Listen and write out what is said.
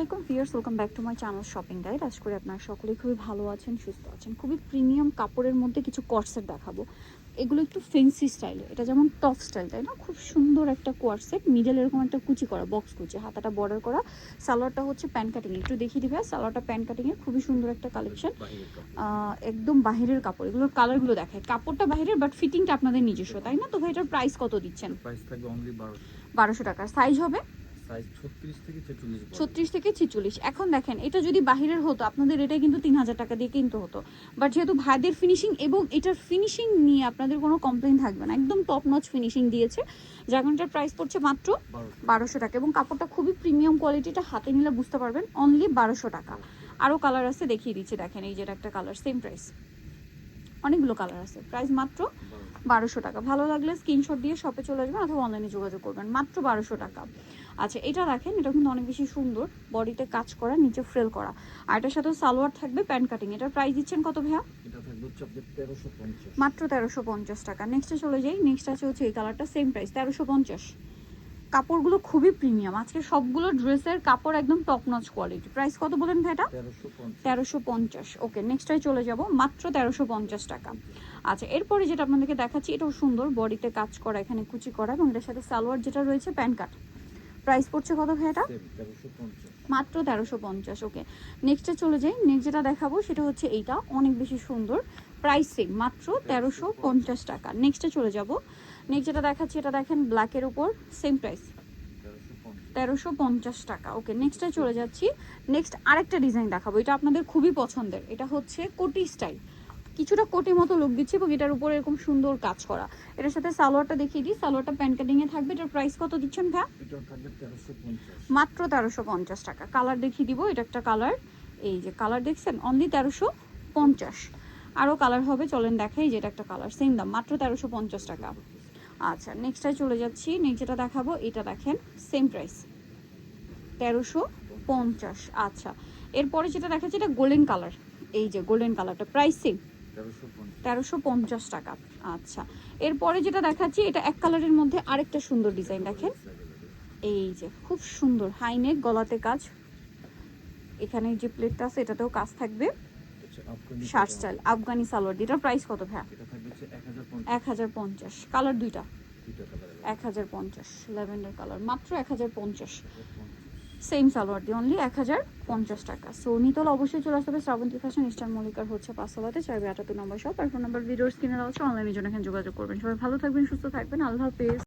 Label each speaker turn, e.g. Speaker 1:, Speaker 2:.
Speaker 1: Viewers, welcome back to my channel shopping guide. আশা করি আপনারা সকলেই খুবই ভালো আছেন, সুস্থ আছেন। খুবই প্রিমিয়াম কাপড়ের মধ্যে কিছু কোয়ার্সেট দেখাবো। এগুলো একটু ফেন্সি স্টাইলে, এটা যেমন টপ স্টাইল, তাই না? খুব সুন্দর একটা কোয়ার্সেট, মিডল এরকম একটা কুচি করা, বক্স কুচি, হাতাটা বর্ডার করা, সালোয়ারটা হচ্ছে প্যান্ট কাটিং। একটু দেখিয়ে দিবে, সালোয়ারটা প্যান্ট কাটিংয়ে খুবই সুন্দর একটা কালেকশন, একদম বাহিরের কাপড়। এগুলোর কালারগুলো দেখায়, কাপড়টা বাহিরের বাট ফিটিংটা আপনাদের নিজস্ব, তাই না? তো ভাই এটার প্রাইস কত দিচ্ছেন?
Speaker 2: প্রাইস থাকবে অনলি
Speaker 1: 1200 টাকা। সাইজ হবে
Speaker 2: সাইজ 36 থেকে 46।
Speaker 1: 36 থেকে 46। এখন দেখেন, এটা যদি বাহিরের হতো আপনাদের এটা কিন্তু 3000 টাকা দিয়ে কিনতে হতো, বাট যেহেতু ভাইদের ফিনিশিং এবং এটার ফিনিশিং নিয়ে আপনাদের কোনো কমপ্লেন থাকবে না, একদম টপ নচ ফিনিশিং দিয়েছে, যার কারণে এটার প্রাইস পড়ছে মাত্র 1200 টাকা। এবং কাপড়টা খুবই প্রিমিয়াম কোয়ালিটিটা, হাতে নিলে বুঝতে পারবেন, অনলি 1200 টাকা। আরও কালার আছে, দেখিয়ে দিচ্ছি। দেখেন এই যেটা একটা কালার, সেম প্রাইস, অনেকগুলো কালার আছে, প্রাইস মাত্র 1200 টাকা। ভালো লাগলে স্ক্রিনশট দিয়ে শপে চলে আসবেন অথবা অনলাইনে যোগাযোগ করবেন, মাত্র 1200 টাকা। আচ্ছা, এটা দেখেন, এটা কিন্তু অনেক বেশি সুন্দর, বডিতে কাজ করা, নিচে ফ্রেল করা, আর এটার সাথে সালোয়ার থাকবে প্যান্ট কাটিং। এটার প্রাইস দিচ্ছেন কত ভাইয়া?
Speaker 2: এটা থাকবে হচ্ছে 1350,
Speaker 1: মাত্র 1350 টাকা। নেক্সটে চলে যাই, নেক্সট আছে হচ্ছে এই কালারটা, সেম প্রাইস 1350। কাপড়গুলো খুবই প্রিমিয়াম, আজকে সবগুলো ড্রেসের কাপড় একদম টপ নচ কোয়ালিটি। প্রাইস কত বলেন ভাই এটা? 1350। ওকে, নেক্সটটাই চলে যাব, মাত্র 1350 টাকা। আচ্ছা, এরপরে যেটা আপনাদেরকে দেখাচ্ছি, এটাও সুন্দর, বডিতে কাজ করা, এখানে কুচি করা, এবং এটার সাথে সালোয়ার যেটা রয়েছে প্যান্ট কাট। প্রাইস পড়ছে কত ভাই এটা? মাত্র 1350। ওকে, নেক্সটে চলে যাই। নেক্সট যেটা দেখাবো সেটা হচ্ছে এইটা, অনেক বেশি সুন্দর, প্রাইস সেম, মাত্র 1350 টাকা। নেক্সটে চলে যাব। নেক্সট যেটা দেখাচ্ছি, এটা দেখেন ব্ল্যাকের উপর, সেম প্রাইস 1350 টাকা। ওকে, নেক্সটে চলে যাচ্ছি। নেক্সট আরেকটা ডিজাইন দেখাবো, এটা আপনাদের খুবই পছন্দের। এটা হচ্ছে কোটি স্টাইল, কিছুটা কোটি মতো লুক দিচ্ছে, এবং এটার উপর এরকম সুন্দর কাজ করা। এটার সাথে সালোয়ারটা দেখিয়ে দিই, সালোয়ারটা প্যান্ট কাটিং এ থাকবে। এটার প্রাইস কত দিচ্ছেন ভাই?
Speaker 2: এটা থাকবে 1350,
Speaker 1: মাত্র 1350 টাকা। কালার দেখিয়ে দিব, এটা একটা কালার, এই যে কালার দেখছেন, অনলি 1350। আরও কালার হবে, চলেন দেখাই। যেটা একটা কালার, সেম দাম, মাত্র 1350 টাকা। আচ্ছা, নেক্সটটায় চলে যাচ্ছি। নেক্সট যেটা দেখাবো, এটা দেখেন, সেম প্রাইস 1350। আচ্ছা, এরপরে যেটা দেখাচ্ছি, এটা গোল্ডেন কালার, এই যে গোল্ডেন কালারটা, প্রাইস সেম 1350 টাকা। আচ্ছা, এরপরে যেটা দেখাচ্ছি, এটা এক কালারের মধ্যে আরেকটা সুন্দর ডিজাইন দেখেন, এই যে খুব সুন্দর হাইনেক, গলাতে কাজ, এখানে যে প্লেটটা আছে এটাতেও কাজ থাকবে, শার্ট স্টাইল আফগানি সালোয়ার। এটার প্রাইস কত ভাই?
Speaker 2: এটা থাকবে হচ্ছে
Speaker 1: 1050। কালার দুইটা, 1050, ল্যাভেন্ডার কালার, মাত্র 1050। সেম সালোয়ার দিয়ে অনলি 1050 টাকা। সো নিতল অবশ্যই চলে আসতে হবে শ্রাবন্তী ফ্যাশন, ইস্টার মল্লিকার হচ্ছে 5 চাইবে 78 নম্বর শপ, আর ফোন নাম্বার ভিডিওর স্ক্রিনে দেওয়া আছে, অনলাইনের জন্য এখানে যোগাযোগ করবেন। সবাই ভালো থাকবেন, সুস্থ থাকবেন, আল্লাহ হাফেজ।